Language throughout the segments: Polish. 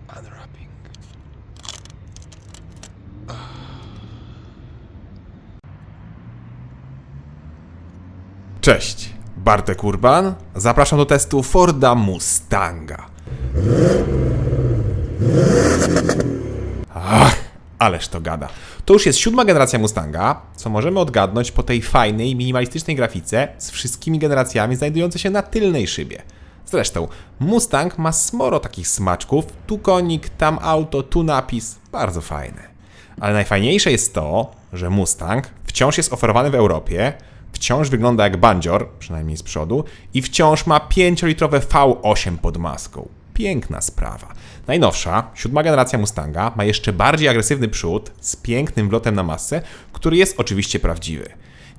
Unwrapping. Cześć, Bartek Urban. Zapraszam do testu Forda Mustanga. Ależ to gada. To już jest 7. generacja Mustanga, co możemy odgadnąć po tej fajnej, minimalistycznej grafice z wszystkimi generacjami znajdujące się na tylnej szybie. Zresztą, Mustang ma sporo takich smaczków, tu konik, tam auto, tu napis, bardzo fajne. Ale najfajniejsze jest to, że Mustang wciąż jest oferowany w Europie, wciąż wygląda jak bandzior, przynajmniej z przodu, i wciąż ma 5-litrowe V8 pod maską. Piękna sprawa. Najnowsza, 7. generacja Mustanga ma jeszcze bardziej agresywny przód z pięknym wlotem na masę, który jest oczywiście prawdziwy.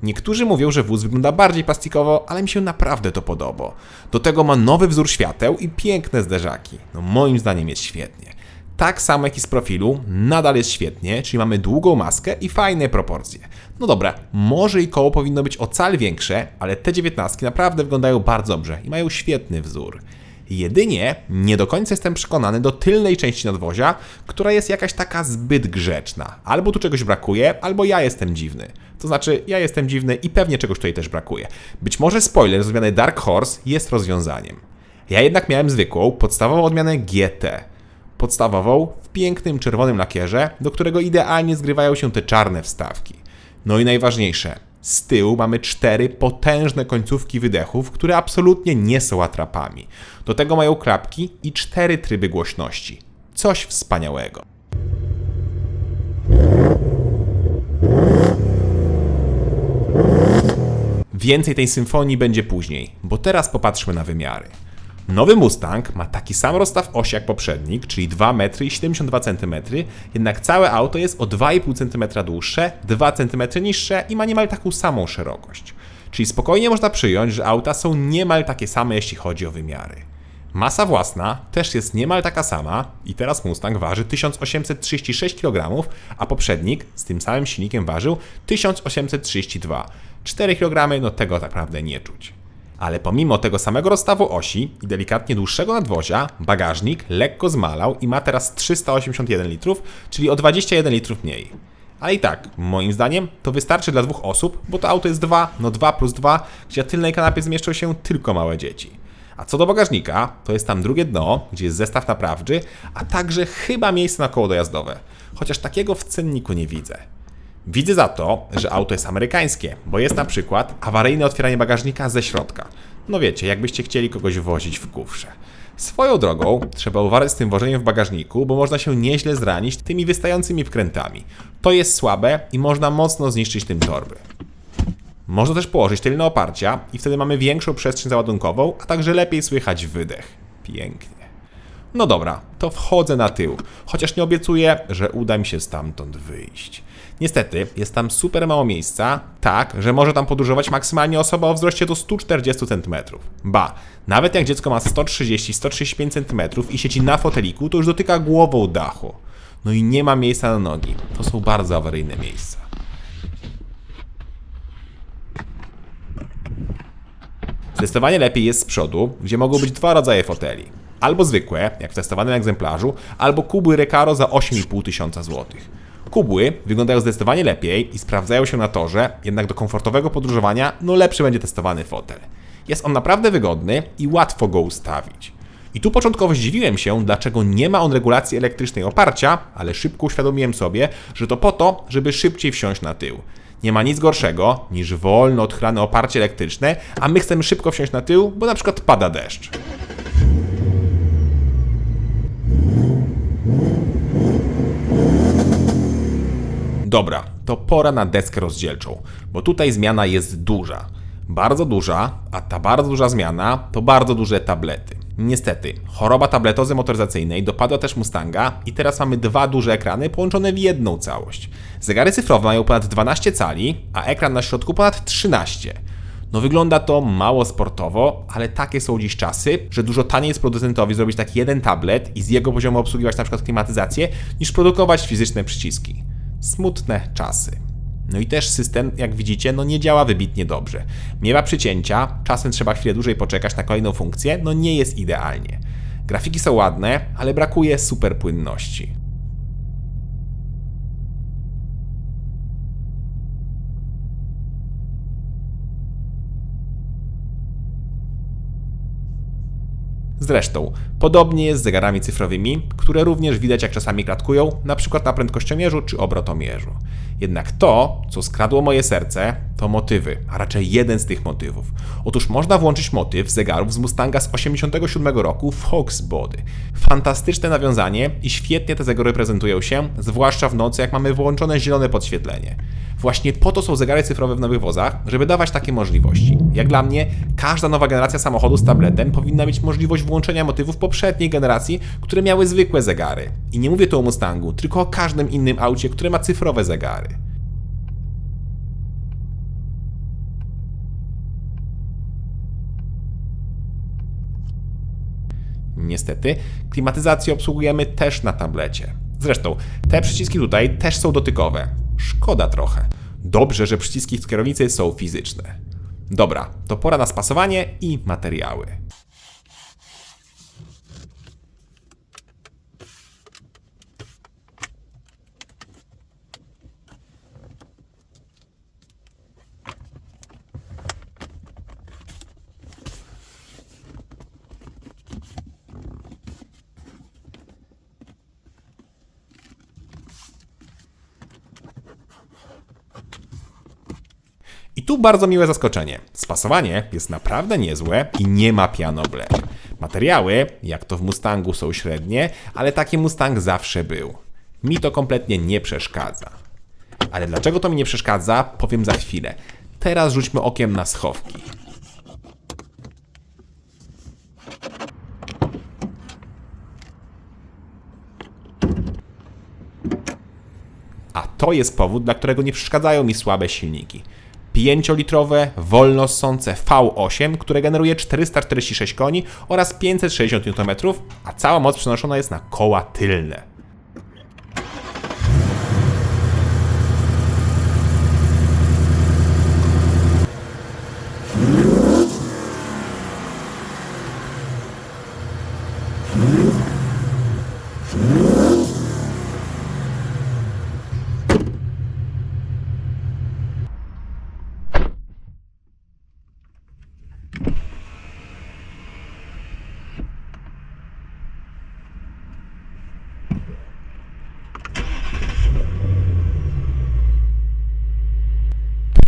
Niektórzy mówią, że wóz wygląda bardziej plastikowo, ale mi się naprawdę to podoba. Do tego ma nowy wzór świateł i piękne zderzaki. No moim zdaniem jest świetnie. Tak samo jak i z profilu, nadal jest świetnie, czyli mamy długą maskę i fajne proporcje. No dobra, może i koło powinno być o cal większe, ale te 19 naprawdę wyglądają bardzo dobrze i mają świetny wzór. Jedynie nie do końca jestem przekonany do tylnej części nadwozia, która jest jakaś taka zbyt grzeczna. Albo tu czegoś brakuje, albo ja jestem dziwny. To znaczy, ja jestem dziwny i pewnie czegoś tutaj też brakuje. Być może spoiler z odmiany Dark Horse jest rozwiązaniem. Ja jednak miałem zwykłą, podstawową odmianę GT. Podstawową w pięknym czerwonym lakierze, do którego idealnie zgrywają się te czarne wstawki. No i najważniejsze, z tyłu mamy 4 potężne końcówki wydechów, które absolutnie nie są atrapami. Do tego mają klapki i 4 tryby głośności. Coś wspaniałego. Więcej tej symfonii będzie później, bo teraz popatrzmy na wymiary. Nowy Mustang ma taki sam rozstaw osi jak poprzednik, czyli 2,72 m, jednak całe auto jest o 2,5 cm dłuższe, 2 cm niższe i ma niemal taką samą szerokość. Czyli spokojnie można przyjąć, że auta są niemal takie same, jeśli chodzi o wymiary. Masa własna też jest niemal taka sama i teraz Mustang waży 1836 kg, a poprzednik z tym samym silnikiem ważył 1832. 4 kg, no tego tak naprawdę nie czuć. Ale pomimo tego samego rozstawu osi i delikatnie dłuższego nadwozia, bagażnik lekko zmalał i ma teraz 381 litrów, czyli o 21 litrów mniej. Ale i tak, moim zdaniem, to wystarczy dla 2 osób, bo to auto jest 2 plus 2, gdzie na tylnej kanapie zmieszczą się tylko małe dzieci. A co do bagażnika, to jest tam drugie dno, gdzie jest zestaw naprawczy, a także chyba miejsce na koło dojazdowe. Chociaż takiego w cenniku nie widzę. Widzę za to, że auto jest amerykańskie, bo jest na przykład awaryjne otwieranie bagażnika ze środka. No wiecie, jakbyście chcieli kogoś wozić w kufrze. Swoją drogą trzeba uważać z tym wożeniem w bagażniku, bo można się nieźle zranić tymi wystającymi wkrętami. To jest słabe i można mocno zniszczyć tym torby. Można też położyć tylne oparcia i wtedy mamy większą przestrzeń załadunkową, a także lepiej słychać wydech. Pięknie. No dobra, to wchodzę na tył, chociaż nie obiecuję, że uda mi się stamtąd wyjść. Niestety, jest tam super mało miejsca, tak, że może tam podróżować maksymalnie osoba o wzroście do 140 cm. Ba, nawet jak dziecko ma 130-135 cm i siedzi na foteliku, to już dotyka głową dachu. No i nie ma miejsca na nogi. To są bardzo awaryjne miejsca. Zdecydowanie lepiej jest z przodu, gdzie mogą być 2 rodzaje foteli. Albo zwykłe, jak w testowanym egzemplarzu, albo kubły Recaro za 8,5 tysiąca złotych. Kubły wyglądają zdecydowanie lepiej i sprawdzają się na torze, jednak do komfortowego podróżowania lepszy będzie testowany fotel. Jest on naprawdę wygodny i łatwo go ustawić. I tu początkowo zdziwiłem się, dlaczego nie ma on regulacji elektrycznej oparcia, ale szybko uświadomiłem sobie, że to po to, żeby szybciej wsiąść na tył. Nie ma nic gorszego niż wolno odchylane oparcie elektryczne, a my chcemy szybko wsiąść na tył, bo na przykład pada deszcz. Dobra, to pora na deskę rozdzielczą, bo tutaj zmiana jest duża. Bardzo duża, a ta bardzo duża zmiana to bardzo duże tablety. Niestety, choroba tabletozy motoryzacyjnej dopadła też Mustanga i teraz mamy 2 duże ekrany połączone w jedną całość. Zegary cyfrowe mają ponad 12 cali, a ekran na środku ponad 13. No wygląda to mało sportowo, ale takie są dziś czasy, że dużo taniej jest producentowi zrobić taki jeden tablet i z jego poziomu obsługiwać na przykład klimatyzację, niż produkować fizyczne przyciski. Smutne czasy. No i też system, jak widzicie, nie działa wybitnie dobrze. Miewa przycięcia, czasem trzeba chwilę dłużej poczekać na kolejną funkcję, nie jest idealnie. Grafiki są ładne, ale brakuje super płynności. Zresztą, podobnie jest z zegarami cyfrowymi, które również widać jak czasami klatkują, np. na prędkościomierzu czy obrotomierzu. Jednak to, co skradło moje serce, to motywy, a raczej jeden z tych motywów. Otóż można włączyć motyw zegarów z Mustanga z 1987 roku Fox Body. Fantastyczne nawiązanie i świetnie te zegary prezentują się, zwłaszcza w nocy, jak mamy włączone zielone podświetlenie. Właśnie po to są zegary cyfrowe w nowych wozach, żeby dawać takie możliwości. Jak dla mnie, każda nowa generacja samochodu z tabletem powinna mieć możliwość włączenia motywów poprzedniej generacji, które miały zwykłe zegary. I nie mówię tu o Mustangu, tylko o każdym innym aucie, które ma cyfrowe zegary. Niestety, klimatyzację obsługujemy też na tablecie. Zresztą, te przyciski tutaj też są dotykowe. Szkoda trochę. Dobrze, że przyciski z kierownicy są fizyczne. Dobra, to pora na spasowanie i materiały. I tu bardzo miłe zaskoczenie. Spasowanie jest naprawdę niezłe i nie ma piano black. Materiały, jak to w Mustangu, są średnie, ale taki Mustang zawsze był. Mi to kompletnie nie przeszkadza. Ale dlaczego to mi nie przeszkadza, powiem za chwilę. Teraz rzućmy okiem na schowki. A to jest powód, dla którego nie przeszkadzają mi słabe silniki. 5-litrowe, wolno ssące V8, które generuje 446 koni oraz 560 Nm, a cała moc przenoszona jest na koła tylne.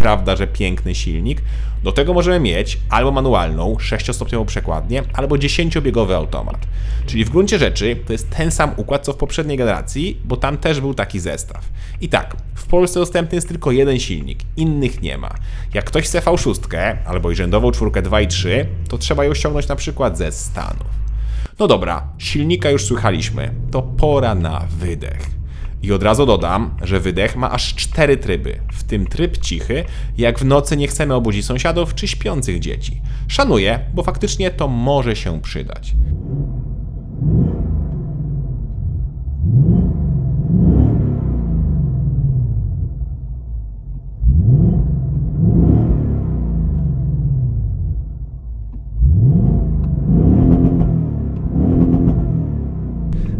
Prawda, że piękny silnik? Do tego możemy mieć albo manualną, 6-stopniową przekładnię, albo 10-biegowy automat. Czyli w gruncie rzeczy to jest ten sam układ co w poprzedniej generacji, bo tam też był taki zestaw. I tak, w Polsce dostępny jest tylko jeden silnik, innych nie ma. Jak ktoś chce V6 albo rzędową 4 i 3, to trzeba ją ściągnąć na przykład ze Stanów. No dobra, silnika już słychaliśmy, to pora na wydech. I od razu dodam, że wydech ma aż 4 tryby, w tym tryb cichy, jak w nocy nie chcemy obudzić sąsiadów czy śpiących dzieci. Szanuję, bo faktycznie to może się przydać.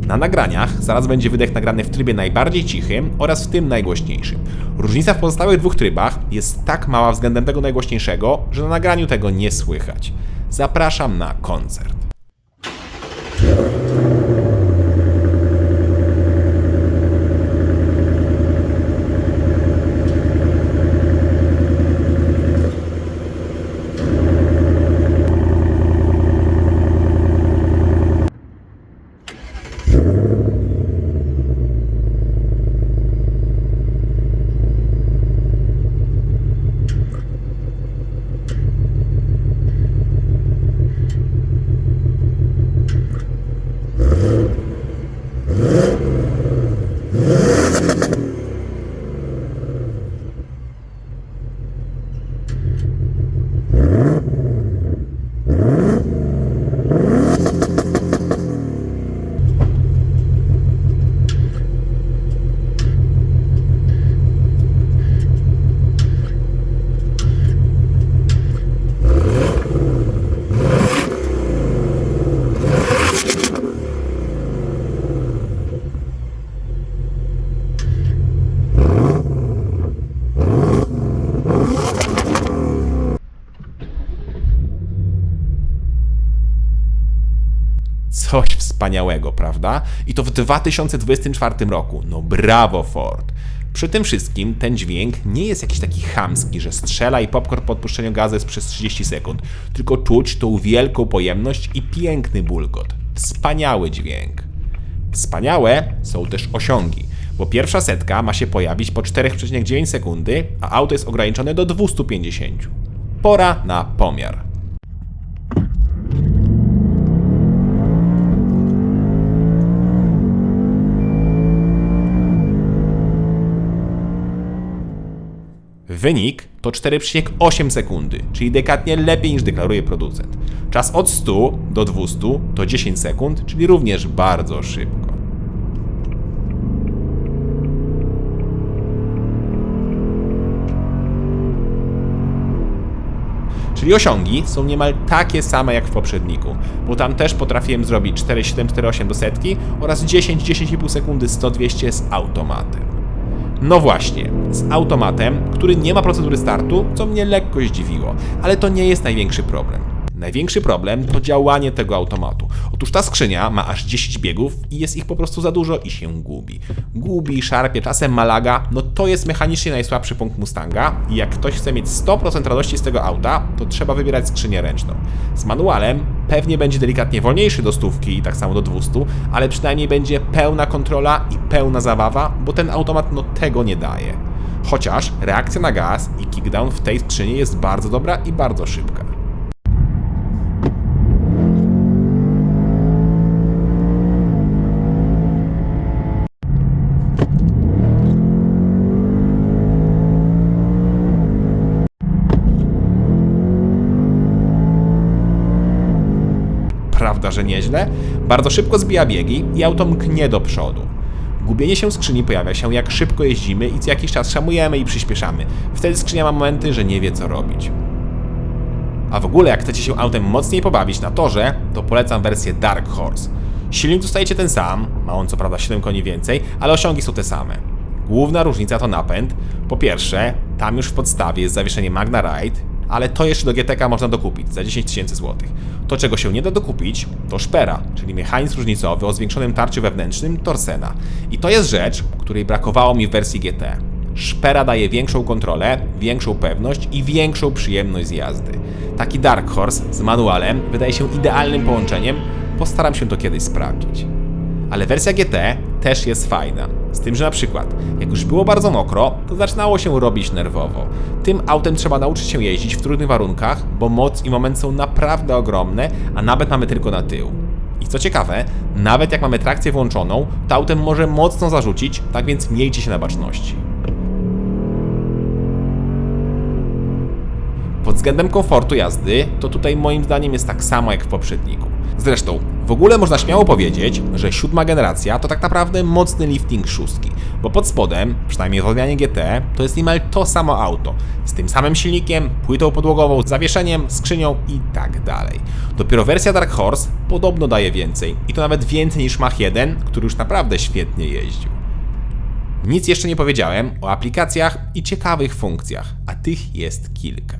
Na nagraniach zaraz będzie wydech nagrany w trybie najbardziej cichym oraz w tym najgłośniejszym. Różnica w pozostałych dwóch trybach jest tak mała względem tego najgłośniejszego, że na nagraniu tego nie słychać. Zapraszam na koncert. coś wspaniałego, prawda? I to w 2024 roku. No brawo Ford! Przy tym wszystkim ten dźwięk nie jest jakiś taki chamski, że strzela i popcorn po odpuszczeniu gazu jest przez 30 sekund, tylko czuć tą wielką pojemność i piękny bulgot. Wspaniały dźwięk. Wspaniałe są też osiągi, bo pierwsza setka ma się pojawić po 4,9 sekundy, a auto jest ograniczone do 250. Pora na pomiar. Wynik to 4,8 sekundy, czyli dekadnie lepiej niż deklaruje producent. Czas od 100 do 200 to 10 sekund, czyli również bardzo szybko. Czyli osiągi są niemal takie same jak w poprzedniku, bo tam też potrafiłem zrobić 4,748 do setki oraz 10,5 sekundy 100-200 z automatem. No właśnie, z automatem, który nie ma procedury startu, co mnie lekko zdziwiło, ale to nie jest największy problem. Największy problem to działanie tego automatu. Otóż ta skrzynia ma aż 10 biegów i jest ich po prostu za dużo i się gubi. Gubi, szarpie, czasem malaga, no to jest mechanicznie najsłabszy punkt Mustanga i jak ktoś chce mieć 100% radości z tego auta, to trzeba wybierać skrzynię ręczną. Z manualem pewnie będzie delikatnie wolniejszy do 100 i tak samo do 200, ale przynajmniej będzie pełna kontrola i pełna zabawa, bo ten automat no tego nie daje. Chociaż reakcja na gaz i kickdown w tej skrzyni jest bardzo dobra i bardzo szybka. Prawda, że nieźle? Bardzo szybko zbija biegi i auto mknie do przodu. Gubienie się skrzyni pojawia się, jak szybko jeździmy i co jakiś czas hamujemy i przyspieszamy. Wtedy skrzynia ma momenty, że nie wie co robić. A w ogóle jak chcecie się autem mocniej pobawić na torze, to polecam wersję Dark Horse. Silnik dostajecie ten sam, ma on co prawda 7 koni więcej, ale osiągi są te same. Główna różnica to napęd. Po pierwsze, tam już w podstawie jest zawieszenie Magna Ride, ale to jeszcze do GTK można dokupić za 10 000 złotych. To, czego się nie da dokupić, to szpera, czyli mechanizm różnicowy o zwiększonym tarciu wewnętrznym Torsena. I to jest rzecz, której brakowało mi w wersji GT. Szpera daje większą kontrolę, większą pewność i większą przyjemność z jazdy. Taki Dark Horse z manualem wydaje się idealnym połączeniem, postaram się to kiedyś sprawdzić. Ale wersja GT też jest fajna. Z tym, że na przykład, jak już było bardzo mokro, to zaczynało się robić nerwowo. Tym autem trzeba nauczyć się jeździć w trudnych warunkach, bo moc i moment są naprawdę ogromne, a nawet mamy tylko na tył. I co ciekawe, nawet jak mamy trakcję włączoną, to autem może mocno zarzucić, tak więc miejcie się na baczności. Pod względem komfortu jazdy, to tutaj moim zdaniem jest tak samo jak w poprzedniku. Zresztą, w ogóle można śmiało powiedzieć, że 7. generacja to tak naprawdę mocny lifting 6, bo pod spodem, przynajmniej w odmianie GT, to jest niemal to samo auto, z tym samym silnikiem, płytą podłogową, zawieszeniem, skrzynią i tak dalej. Dopiero wersja Dark Horse podobno daje więcej, i to nawet więcej niż Mach 1, który już naprawdę świetnie jeździł. Nic jeszcze nie powiedziałem o aplikacjach i ciekawych funkcjach, a tych jest kilka.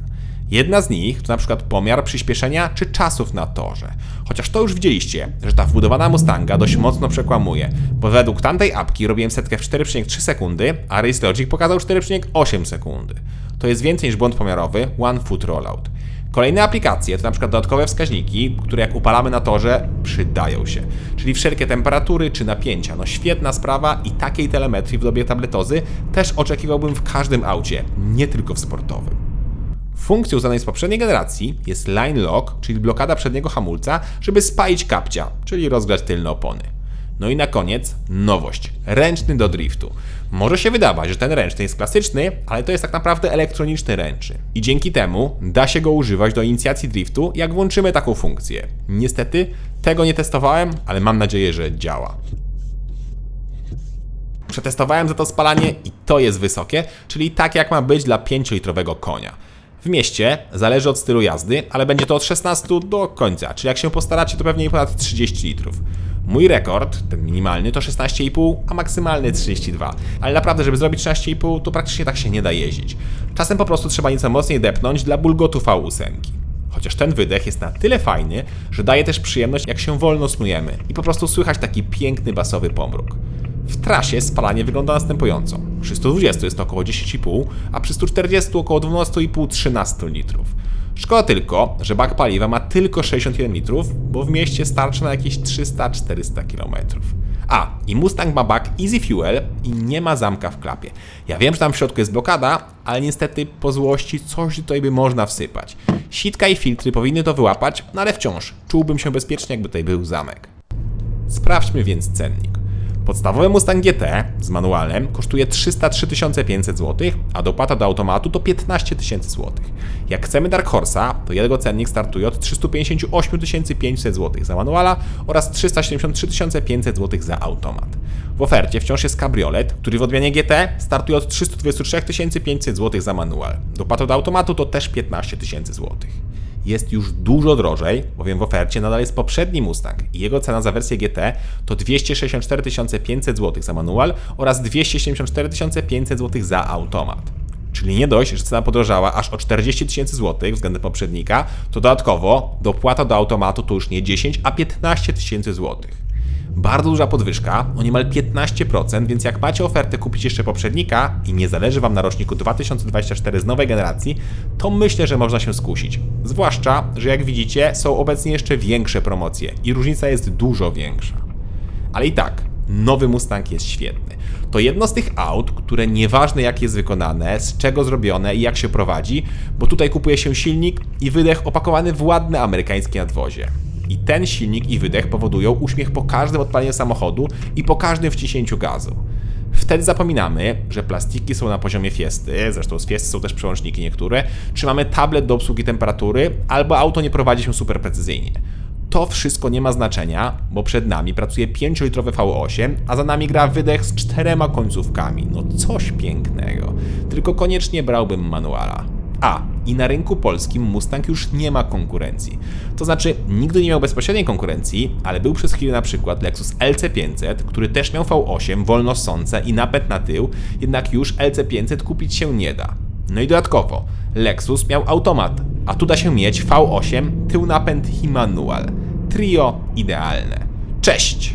Jedna z nich to na przykład pomiar przyspieszenia czy czasów na torze. Chociaż to już widzieliście, że ta wbudowana Mustanga dość mocno przekłamuje, bo według tamtej apki robiłem setkę w 4,3 sekundy, a Race Logic pokazał 4,8 sekundy. To jest więcej niż błąd pomiarowy One Foot Rollout. Kolejne aplikacje to na przykład dodatkowe wskaźniki, które jak upalamy na torze, przydają się. Czyli wszelkie temperatury czy napięcia. No świetna sprawa i takiej telemetrii w dobie tabletozy też oczekiwałbym w każdym aucie, nie tylko w sportowym. Funkcją znanej z poprzedniej generacji jest Line Lock, czyli blokada przedniego hamulca, żeby spalić kapcia, czyli rozgrzać tylne opony. No i na koniec nowość, ręczny do driftu. Może się wydawać, że ten ręczny jest klasyczny, ale to jest tak naprawdę elektroniczny ręczny. I dzięki temu da się go używać do inicjacji driftu, jak włączymy taką funkcję. Niestety tego nie testowałem, ale mam nadzieję, że działa. Przetestowałem za to spalanie i to jest wysokie, czyli tak jak ma być dla 5-litrowego konia. W mieście zależy od stylu jazdy, ale będzie to od 16 do końca, czyli jak się postaracie, to pewnie ponad 30 litrów. Mój rekord, ten minimalny, to 16,5, a maksymalny 32. Ale naprawdę, żeby zrobić 16,5, to praktycznie tak się nie da jeździć. Czasem po prostu trzeba nieco mocniej depnąć dla bulgotu V8. Chociaż chociaż ten wydech jest na tyle fajny, że daje też przyjemność, jak się wolno snujemy i po prostu słychać taki piękny basowy pomruk. W trasie spalanie wygląda następująco. Przy 120 jest to około 10,5, a przy 140 około 12,5-13 litrów. Szkoda tylko, że bak paliwa ma tylko 61 litrów, bo w mieście starczy na jakieś 300-400 km. I Mustang ma bak Easy Fuel i nie ma zamka w klapie. Ja wiem, że tam w środku jest blokada, ale niestety po złości coś tutaj by można wsypać. Sitka i filtry powinny to wyłapać, no ale wciąż czułbym się bezpiecznie, jakby tutaj był zamek. Sprawdźmy więc cennik. Podstawowy Mustang GT z manualem kosztuje 303 500 zł, a dopłata do automatu to 15 000 zł. Jak chcemy Dark Horse'a, to jego cennik startuje od 358 500 zł za manuala oraz 373 500 zł za automat. W ofercie wciąż jest kabriolet, który w odmianie GT startuje od 323 500 zł za manual. Dopłata do automatu to też 15 000 zł. Jest już dużo drożej, bowiem w ofercie nadal jest poprzedni Mustang i jego cena za wersję GT to 264 500 zł za manual oraz 274 500 zł za automat. Czyli nie dość, że cena podrożała aż o 40 000 zł względem poprzednika, to dodatkowo dopłata do automatu to już nie 10, a 15 000 zł. Bardzo duża podwyżka, o niemal 15%, więc jak macie ofertę kupić jeszcze poprzednika i nie zależy Wam na roczniku 2024 z nowej generacji, to myślę, że można się skusić. Zwłaszcza, że jak widzicie, są obecnie jeszcze większe promocje i różnica jest dużo większa. Ale i tak, nowy Mustang jest świetny. To jedno z tych aut, które nieważne jak jest wykonane, z czego zrobione i jak się prowadzi, bo tutaj kupuje się silnik i wydech opakowany w ładne amerykańskie nadwozie. I ten silnik i wydech powodują uśmiech po każdym odpaleniu samochodu i po każdym wciśnięciu gazu. Wtedy zapominamy, że plastiki są na poziomie Fiesty, zresztą z Fiesty są też przełączniki niektóre, czy mamy tablet do obsługi temperatury, albo auto nie prowadzi się super precyzyjnie. To wszystko nie ma znaczenia, bo przed nami pracuje 5-litrowy V8, a za nami gra wydech z 4 końcówkami. No coś pięknego. Tylko koniecznie brałbym manuala. I na rynku polskim Mustang już nie ma konkurencji. To znaczy, nigdy nie miał bezpośredniej konkurencji, ale był przez chwilę na przykład Lexus LC500, który też miał V8, wolnosące i napęd na tył, jednak już LC500 kupić się nie da. No i dodatkowo, Lexus miał automat, a tu da się mieć V8, tył napęd i manual. Trio idealne. Cześć!